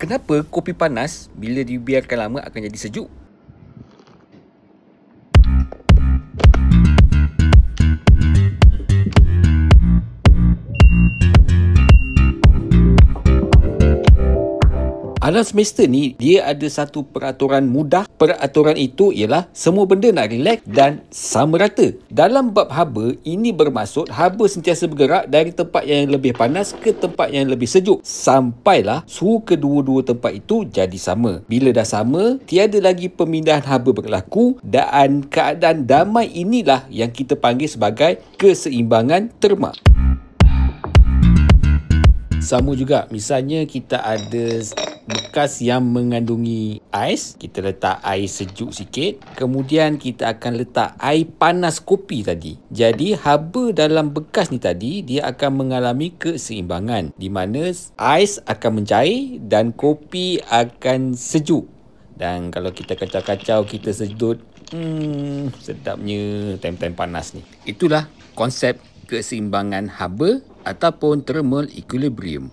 Kenapa kopi panas bila dibiarkan lama akan jadi sejuk? Alam semesta ni, dia ada satu peraturan mudah. Peraturan itu ialah semua benda nak relax dan sama rata. Dalam bab haba, ini bermaksud haba sentiasa bergerak dari tempat yang lebih panas ke tempat yang lebih sejuk. Sampailah suhu kedua-dua tempat itu jadi sama. Bila dah sama, tiada lagi pemindahan haba berlaku dan keadaan damai inilah yang kita panggil sebagai keseimbangan terma. Sama juga, misalnya kita ada bekas yang mengandungi ais, kita letak air sejuk sikit, kemudian kita akan letak air panas kopi tadi. Jadi haba dalam bekas ni tadi, dia akan mengalami keseimbangan di mana ais akan mencair dan kopi akan sejuk. Dan kalau kita kacau-kacau, kita sedut, sedapnya time-time panas ni. Itulah konsep keseimbangan haba ataupun thermal equilibrium.